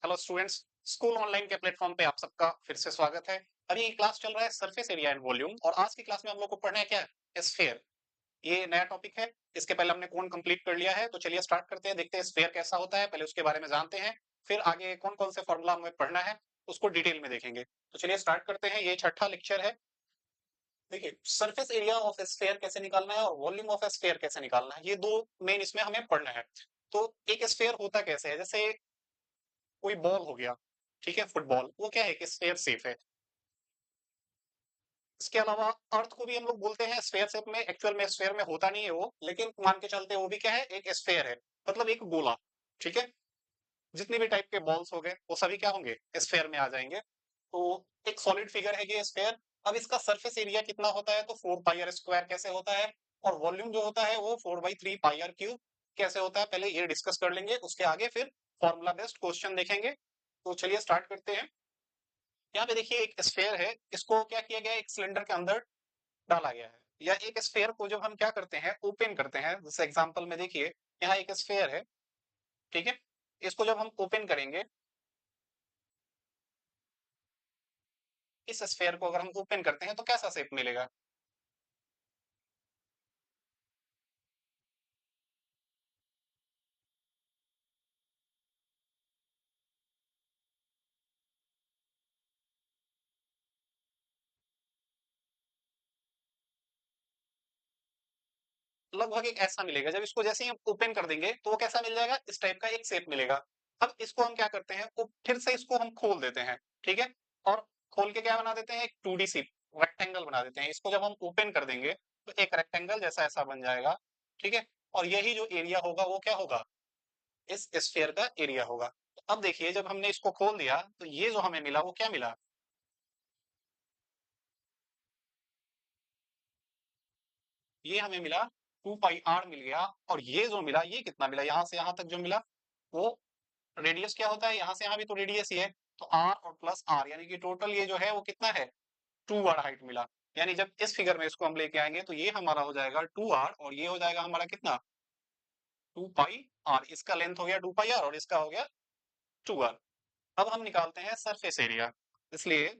Hello students. School online के platform पे आप सबका फिर से स्वागत है। अभी क्लास चल रहा है सरफेस एरिया एंड वॉल्यूम और आज की क्लास में हम लोग को पढ़ना है क्या है स्फीयर। ये नया टॉपिक है। इसके पहले हमने कौन कंप्लीट कर लिया है, तो चलिए स्टार्ट करते हैं, देखते हैं स्फीयर कैसा होता है, पहले उसके बारे में जानते हैं। फिर आगे कौन कौन से फॉर्मूला हमें पढ़ना है उसको डिटेल में देखेंगे। तो चलिए स्टार्ट करते हैं, ये छठा लेक्चर है। देखिए सरफेस एरिया ऑफ स्फीयर कैसे निकालना है और वॉल्यूम ऑफ स्फीयर कैसे निकालना है, ये दो मेन इसमें हमें पढ़ना है। तो एक स्फीयर होता कैसे है, जैसे कोई बॉल हो गया, ठीक है, फुटबॉल, वो क्या है कि स्फीयर शेप है। इसके अलावा अर्थ को भी हम लोग बोलते हैं स्फीयर शेप में, एक्चुअल में स्फीयर में होता नहीं है वो, लेकिन मान के चलते हैं वो भी क्या है, एक स्फीयर है, मतलब एक गोला। ठीक है, जितने भी टाइप के बॉल्स हो गए वो सभी क्या होंगे, स्फीयर में आ जाएंगे। तो एक सॉलिड फिगर है ये स्फीयर। अब इसका सरफेस एरिया कितना होता है, तो 4 पाई आर स्क्वायर कैसे होता है, और वॉल्यूम जो होता है वो 4/3 पाई आर क्यूब कैसे होता है, पहले ये डिस्कस कर लेंगे, उसके आगे फिर फॉर्मूला बेस्ड क्वेश्चन देखेंगे। तो चलिए स्टार्ट करते हैं। यहाँ पे देखिए एक स्फीयर है, इसको क्या किया गया है, एक सिलेंडर के अंदर डाला गया है। या एक स्फीयर को जब हम क्या करते हैं, ओपन करते हैं, जैसे एग्जांपल में देखिए यहाँ एक स्फीयर है, ठीक है, इसको जब हम ओपन करेंगे, इस स्फीयर को अगर हम ओपन करते हैं तो कैसा शेप मिलेगा। लगभग एक ऐसा मिलेगा, जब इसको जैसे ही हम ओपन कर देंगे तो वो कैसा मिल जाएगा, इस टाइप का एक शेप मिलेगा। अब इसको हम क्या करते हैं, फिर से इसको हम खोल देते हैं, ठीक है, और खोल के क्या बना देते हैं, एक 2D सी रेक्टेंगल बना देते हैं। इसको जब हम ओपन कर देंगे तो एक रेक्टेंगल जैसा ऐसा बन जाएगा, ठीक है, और यही जो एरिया होगा वो क्या होगा, इस स्फीयर का एरिया होगा। तो अब देखिए जब हमने इसको खोल दिया तो ये जो हमें मिला वो क्या मिला, ये हमें मिला 2 पाई आर मिल गया। और ये जो मिला ये कितना मिला, यहां से यहां तक जो मिला वो रेडियस क्या होता है, यहां से यहां भी तो रेडियस ही है। तो आर और प्लस आर यानी कि टोटल ये जो है वो कितना है, 2 आर हाइट मिला। यानी जब इस फिगर में इसको हम लेके आएंगे तो ये हमारा हो जाएगा 2 आर और ये हो जाएगा हमारा कितना, 2 पाई आर। इसका लेंथ हो गया 2 पाई आर और इसका हो गया 2 आर। अब हम निकालते हैं सरफेस एरिया, इसलिए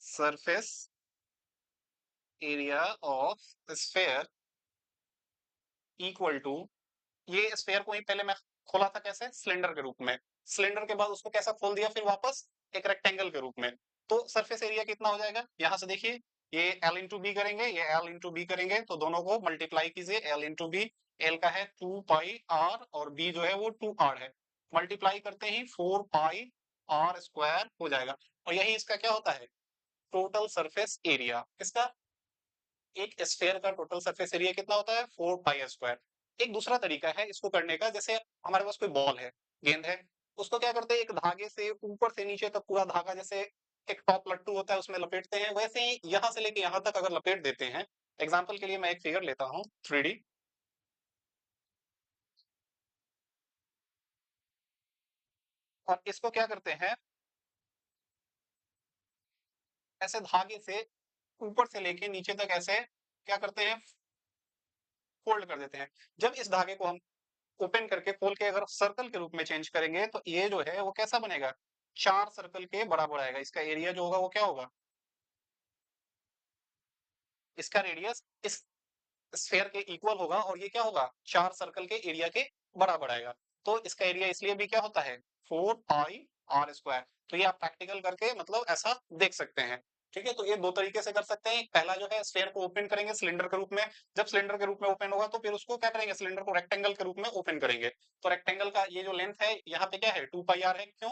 surface area of sphere equal to, ये स्फेयर को ही पहले मैं खोला था कैसे, सिलेंडर के रूप में, सिलेंडर के बाद उसको कैसा खोल दिया फिर वापस, एक रेक्टेंगल के रूप में। तो सरफेस एरिया कितना हो जाएगा, यहां से देखिए ये एल इंटू बी करेंगे, ये एल इंटू बी करेंगे, तो दोनों को मल्टीप्लाई कीजिए, एल इंटू बी। एल का है 2 पाई आर और बी जो है वो 2 आर है, मल्टीप्लाई करते ही 4 पाई आर स्क्वायर हो जाएगा। और यही इसका क्या होता है, टोटल सरफेस एरिया। किसका, एक स्फेयर का टोटल सरफेस एरिया कितना होता है, 4 पाई आर स्क्वायर। एक दूसरा तरीका है इसको करने का, जैसे हमारे पास कोई बॉल है, गेंद है, उसको क्या करते हैं, एक धागे से ऊपर से नीचे तक पूरा धागा, जैसे एक टॉप लट्टू होता है उसमें लपेटते हैं, वैसे ही यहाँ से लेके यहाँ तक अगर लपेट देते हैं। एग्जाम्पल के लिए मैं एक फिगर लेता हूँ 3D, और इसको क्या करते हैं, ऐसे धागे से ऊपर से लेके नीचे तक ऐसे क्या करते हैं, फोल्ड कर देते हैं। जब इस धागे को हम ओपन करके खोल के अगर सर्कल के रूप में चेंज करेंगे तो ये जो है वो कैसा बनेगा, 4 सर्कल के बराबर आएगा। इसका एरिया जो होगा वो क्या होगा, इसका रेडियस इस स्फेयर के इक्वल होगा और ये क्या होगा, 4 सर्कल के एरिया के बराबर आएगा। तो इसका एरिया इसलिए भी क्या होता है, 4 पाई आर स्क्वायर। तो ये आप प्रैक्टिकल करके मतलब ऐसा देख सकते हैं। ठीक है, तो ये दो तरीके से कर सकते हैं। पहला जो है स्फेयर को ओपन करेंगे सिलेंडर के रूप में, जब सिलेंडर के रूप में ओपन होगा तो फिर उसको क्या करेंगे, सिलेंडर को रेक्टेंगल के रूप में ओपन करेंगे। तो रेक्टेंगल का ये जो लेंथ है यहाँ पे क्या है, 2 पाई आर है, क्यों,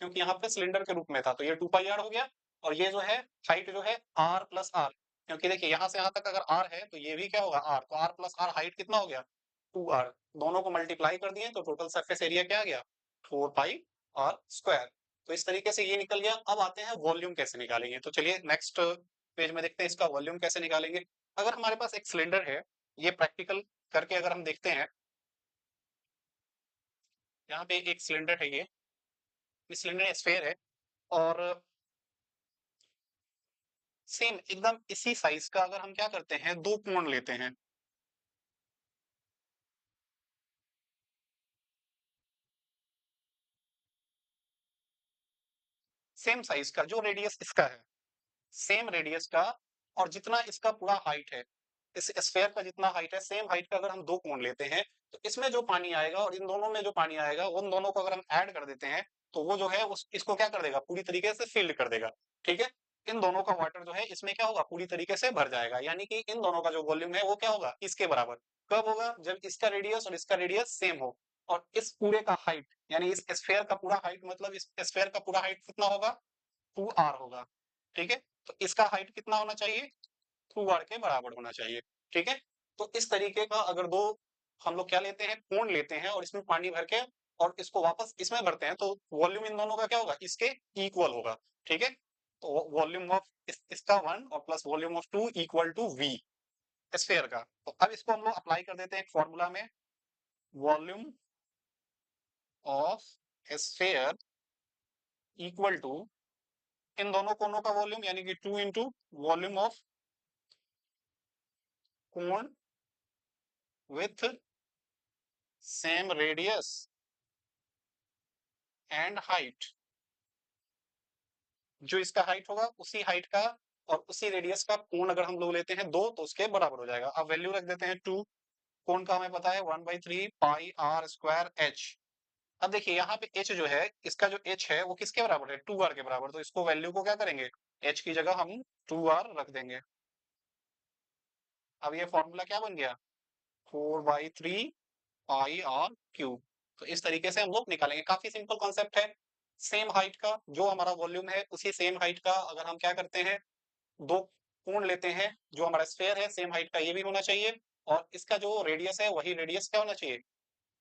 क्योंकि यहाँ पे सिलेंडर के रूप में था तो ये 2 पाई आर हो गया। और ये जो है हाइट जो है आर प्लस आर, क्योंकि देखिए यहाँ से यहाँ तक अगर आर है तो ये भी क्या होगा आर, तो आर प्लस आर हाइट कितना हो गया, 2 आर। दोनों को मल्टीप्लाई कर दिए तो टोटल सरफेस एरिया क्या आ गया, 4 पाई आर स्क्वायर। तो इस तरीके से ये निकल गया। अब आते हैं वॉल्यूम कैसे निकालेंगे, तो चलिए नेक्स्ट पेज में देखते हैं इसका वॉल्यूम कैसे निकालेंगे। अगर हमारे पास एक सिलेंडर है, ये प्रैक्टिकल करके अगर हम देखते हैं, यहाँ पे एक सिलेंडर है, ये सिलेंडर स्फेयर है, और सेम एकदम इसी साइज का अगर हम क्या करते हैं, दो कोण लेते हैं, सेम साइज का, जो रेडियस इसका है सेम रेडियस का, और जितना इसका पूरा हाइट है, इस स्फेयर का जितना हाइट है, सेम हाइट का अगर हम दो कोण लेते हैं, तो इसमें जो पानी आएगा और इन दोनों में जो पानी आएगा, उन दोनों को अगर हम ऐड कर देते हैं, तो वो जो है उस इसको क्या कर देगा, पूरी तरीके से फिल्ड कर देगा। ठीक है, इन दोनों का वाटर जो है इसमें क्या होगा, पूरी तरीके से भर जाएगा, यानी कि इन दोनों का जो वॉल्यूम है वो क्या होगा, इसके बराबर। कब होगा, जब इसका रेडियस और इसका रेडियस सेम हो, और इस पूरे का हाइट, यानी इस स्फेयर का पूरा हाइट, मतलब इस स्फेयर का पूरा हाइट कितना होगा, 2r होगा। ठीक है, तो इसका हाइट कितना होना चाहिए, 2r के बराबर होना चाहिए। ठीक है, तो इस तरीके का अगर दो हम लोग क्या लेते हैं, कोण लेते हैं और इसमें पानी भर के और इसको वापस इसमें भरते हैं, तो वॉल्यूम इन दोनों का क्या होगा, इसके इक्वल होगा। ठीक है, तो वॉल्यूम ऑफ इसका 1 और plus volume of 2 equal to v sphere का। तो अब इसको हम लोग अप्लाई कर देते हैं एक फॉर्मूला में, volume of sphere equal to इन दोनों कोनों का वॉल्यूम, यानी कि 2 into volume of cone with same radius and height. जो इसका हाइट होगा उसी हाइट का और उसी रेडियस का कोण अगर हम लोग लेते हैं दो, तो उसके बराबर हो जाएगा। अब वैल्यू रख देते हैं 2, कोण का हमें पता है 1/3 पाई आर स्क्वायर एच। अब देखिए यहाँ पे एच जो है, इसका जो एच है वो किसके बराबर है, 2r के बराबर, तो इसको वैल्यू को क्या करेंगे, एच की जगह हम 2r रख देंगे। अब ये फॉर्मूला क्या बन गया, 4/3 पाई आर क्यूब। तो इस तरीके से हम लोग निकालेंगे, काफी सिंपल कॉन्सेप्ट है। सेम हाइट का जो हमारा वॉल्यूम है, उसी सेम हाइट का अगर हम क्या करते हैं, दो कोण लेते हैं, जो हमारा स्फेयर है सेम हाइट का ये भी होना चाहिए, और इसका जो रेडियस है वही रेडियस क्या होना चाहिए,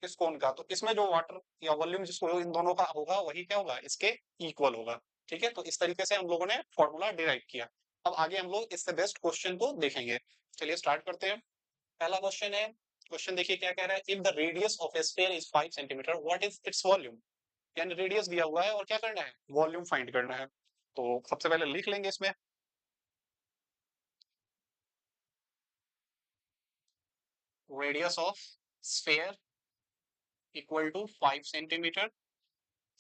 इस कोण का, तो इसमें जो वाटर या वॉल्यूम जिसको इन दोनों का होगा वही क्या होगा, इसके इक्वल होगा। ठीक है, तो इस तरीके से हम लोगों ने फॉर्मूला डिराइव किया। अब आगे हम लोग इससे बेस्ट क्वेश्चन को देखेंगे। चलिए स्टार्ट करते हैं। पहला क्वेश्चन है, क्वेश्चन देखिए क्या कह रहा है, if the radius of a sphere is 5 centimetre what is its volume. यानी रेडियस दिया हुआ है और क्या करना है, वॉल्यूम फाइंड करना है। तो सबसे पहले लिख लेंगे इसमें, radius of sphere equal to 5 centimetre,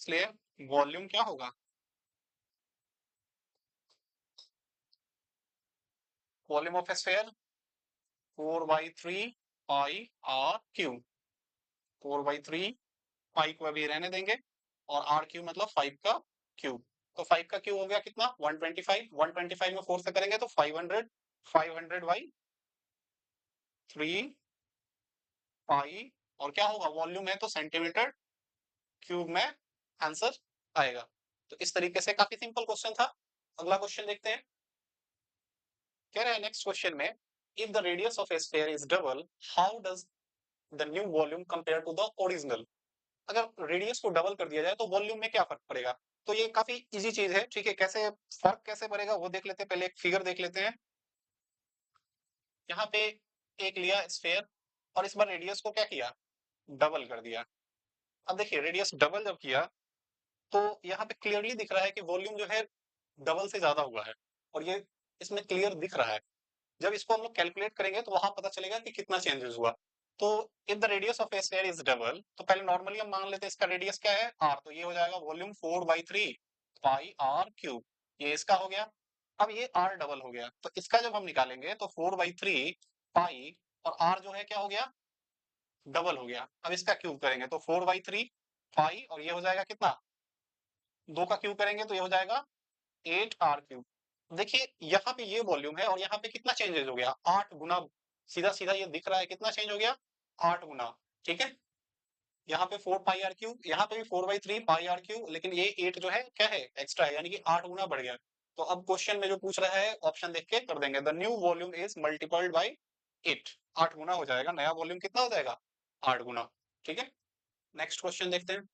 इसलिए वॉल्यूम क्या होगा, volume of sphere 4/3 pi r cube. 4/3 pi को अभी रहने देंगे, और आर क्यूब मतलब 5 का क्यूब। तो 5 का क्यूब हो गया कितना, 125, 125 में 4 से करेंगे तो 500, 500/3 पाई, और क्या होगा, वॉल्यूम है तो सेंटीमीटर क्यूब में आंसर आएगा। तो इस तरीके से काफी सिंपल क्वेश्चन था। अगला क्वेश्चन देखते हैं, कह रहे हैं नेक्स्ट क्वेश्चन में, if the radius of a sphere is double how does the new volume compare to the original. अगर रेडियस को डबल कर दिया जाए तो वॉल्यूम में क्या फर्क पड़ेगा। तो ये काफी इजी चीज है। ठीक है, कैसे फर्क कैसे पड़ेगा वो देख लेते हैं, पहले एक फिगर देख लेते हैं। यहाँ पे एक लिया स्फीयर और इस बार रेडियस को क्या किया, डबल कर दिया। अब देखिए रेडियस डबल जब किया, तो यहाँ पे क्लियरली दिख रहा है कि वॉल्यूम जो है डबल से ज्यादा हुआ है, और ये इसमें क्लियर दिख रहा है। जब इसको हम लोग कैलकुलेट करेंगे तो वहां पता चलेगा कि कितना चेंजेस हुआ। तो if the radius of a sphere is double, तो पहले नॉर्मली हम मान लेते हैं इसका रेडियस क्या है, आर, तो ये हो जाएगा वॉल्यूम 4/3 पाई आर क्यूब, ये इसका हो गया। अब ये आर डबल हो गया, तो इसका जब हम निकालेंगे तो 4/3 पाई, और आर जो है क्या हो गया, डबल हो गया। अब इसका क्यूब करेंगे तो 4/3 पाई, और ये हो जाएगा कितना, दो का क्यूब करेंगे तो ये हो जाएगा 8r क्यूब। देखिए यहाँ पे ये वॉल्यूम है और यहाँ पे कितना चेंजेस हो गया, 8 गुना। सीधा सीधा ये दिख रहा है कितना चेंज हो गया, 8 गुना। ठीक है, यहाँ पे 4 पाई r क्यूब, यहाँ पे भी 4/3 पाई r क्यूब, लेकिन ये 8 जो है क्या है, एक्स्ट्रा है, यानी कि 8 गुना बढ़ गया। तो अब क्वेश्चन में जो पूछ रहा है ऑप्शन देख के कर देंगे, the new volume is multiplied by 8। 8 गुना हो जाएगा, नया वॉल्यूम कितना हो जाएगा, 8 गुना। ठीक है, नेक्स्ट क्वेश्चन देखते हैं।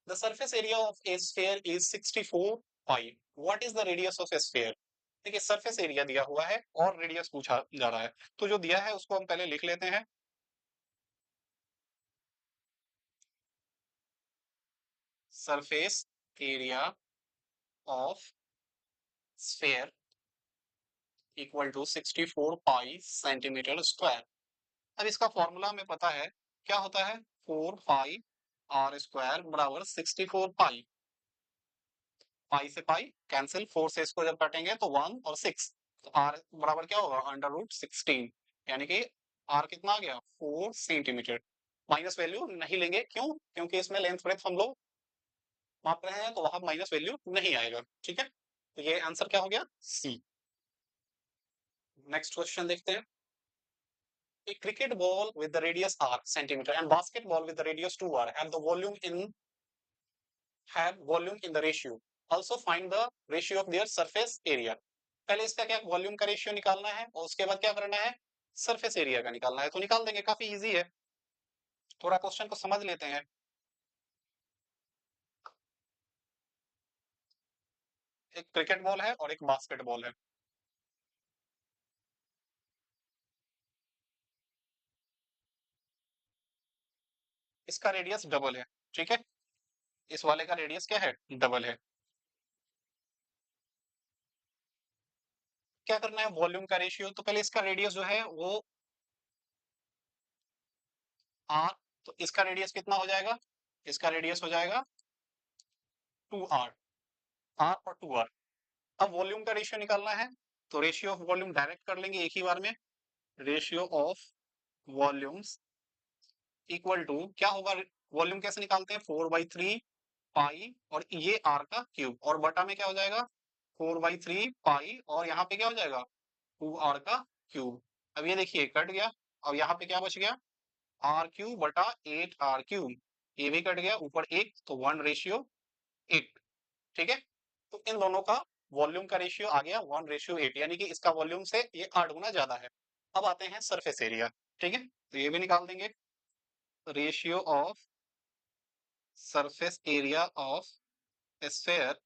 The surface area of a sphere is 64 pi. What is the radius of a sphere? देखिए सरफेस एरिया दिया हुआ है और रेडियस पूछा जा रहा है, तो जो दिया है उसको हम पहले लिख लेते हैं। Surface area of sphere equal to 64 pi centimetre square. अब इसका फॉर्मूला हमें पता है, क्या होता है, 4 पाई आर स्क्वायर बराबर 64 पाई। पाई से पाई कैंसिल, 4 से इसको जब काटेंगे तो 1 और 6, तो r बराबर क्या होगा √16, यानी कि r कितना आ गया 4 सेंटीमीटर। माइनस वैल्यू नहीं लेंगे, क्यों? क्योंकि इसमें लेंथ ब्रेथ हम लोग माप रहे हैं, तो वहां माइनस वैल्यू नहीं आएगा। ठीक है, तो ये आंसर क्या हो गया, सी। नेक्स्ट क्वेश्चन देखते हैं। A cricket ball with the radius r centimeter and basketball with the radius 2r have volume in the ratio. Also find the ratio of their surface area. पहले इसका क्या वॉल्यूम का ratio निकालना है और उसके बाद क्या करना है, सरफेस एरिया का निकालना है। तो निकाल देंगे, काफी इजी है। थोड़ा क्वेश्चन को समझ लेते हैं। एक क्रिकेट बॉल है और एक बास्केट बॉल है। इसका रेडियस डबल है, ठीक है, इस वाले का रेडियस क्या है, डबल है। क्या करना है, वॉल्यूम का रेशियो। तो पहले इसका रेडियस जो है वो आर, तो इसका रेडियस कितना हो जाएगा, इसका रेडियस हो जाएगा 2r, आर और 2r। अब वॉल्यूम का रेशियो निकालना है, तो रेशियो ऑफ वॉल्यूम डायरेक्ट कर लेंगे एक ही बार में। Ratio of volumes equal to क्या होगा, वॉल्यूम कैसे निकालते हैं, 4/3 पाई और ये आर का क्यूब, और बटा में क्या हो जाएगा 4/3 पाई और यहाँ पे क्या हो जाएगा 2r का क्यूब। अब ये देखिए कट गया, अब यहाँ पे क्या बच गया, r³ बटा 8r³। ये भी कट गया, ऊपर एक, तो 1:8। ठीक है, तो इन दोनों का वॉल्यूम का रेशियो आ गया 1:8, यानी कि इसका वॉल्यूम से ये 8 गुना ज्यादा है। अब आते हैं सरफेस एरिया। ठीक है, तो ये भी निकाल देंगे, ratio of surface area of sphere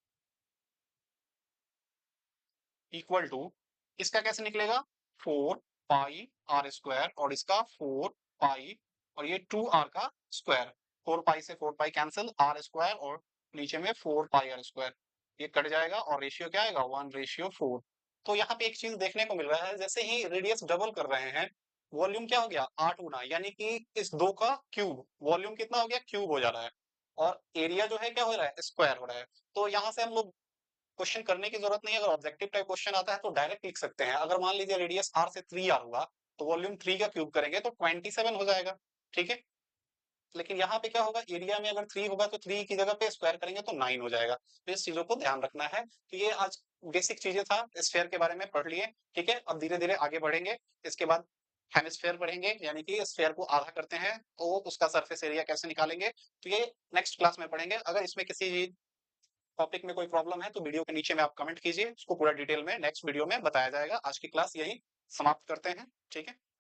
equal to, इसका कैसे निकलेगा, 4 पाई r² और इसका 4 पाई और ये 2r का स्क्वायर। 4 पाई से 4 पाई कैंसिल, r² और नीचे में 4 पाई r², ये कट जाएगा और रेशियो क्या आएगा 1:4। तो यहाँ पे एक चीज देखने को मिल रहा है, जैसे ही रेडियस डबल कर रहे हैं, वॉल्यूम क्या हो गया 8 गुना, यानी कि इस दो का क्यूब, वॉल्यूम कितना हो गया, क्यूब हो जा रहा है, और एरिया जो है क्या हो रहा है, स्क्वायर हो रहा है। तो यहाँ से हम लोग क्वेश्चन करने की जरूरत नहीं है, अगर ऑब्जेक्टिव टाइप क्वेश्चन आता है तो डायरेक्ट लिख सकते हैं। अगर मान लीजिए रेडियस r से 3r हुआ, तो वॉल्यूम 3 का क्यूब करेंगे तो 27 हो जाएगा। ठीक है, लेकिन यहाँ पे क्या होगा, एरिया में अगर 3 होगा तो 3 की जगह पे स्क्वायर करेंगे तो 9 हो जाएगा। तो इस चीजों को ध्यान रखना है। तो ये आज बेसिक चीजें था, स्फेयर के बारे में पढ़ लिए। ठीक है, अब धीरे धीरे आगे बढ़ेंगे। इसके बाद हेमिस्फेयर पढ़ेंगे, यानी कि स्फेयर को आधा करते हैं तो उसका सरफेस एरिया कैसे निकालेंगे, तो ये नेक्स्ट क्लास में पढ़ेंगे। अगर इसमें किसी टॉपिक में कोई प्रॉब्लम है तो वीडियो के नीचे में आप कमेंट कीजिए, उसको पूरा डिटेल में नेक्स्ट वीडियो में बताया जाएगा। आज की क्लास यही समाप्त करते हैं। ठीक है।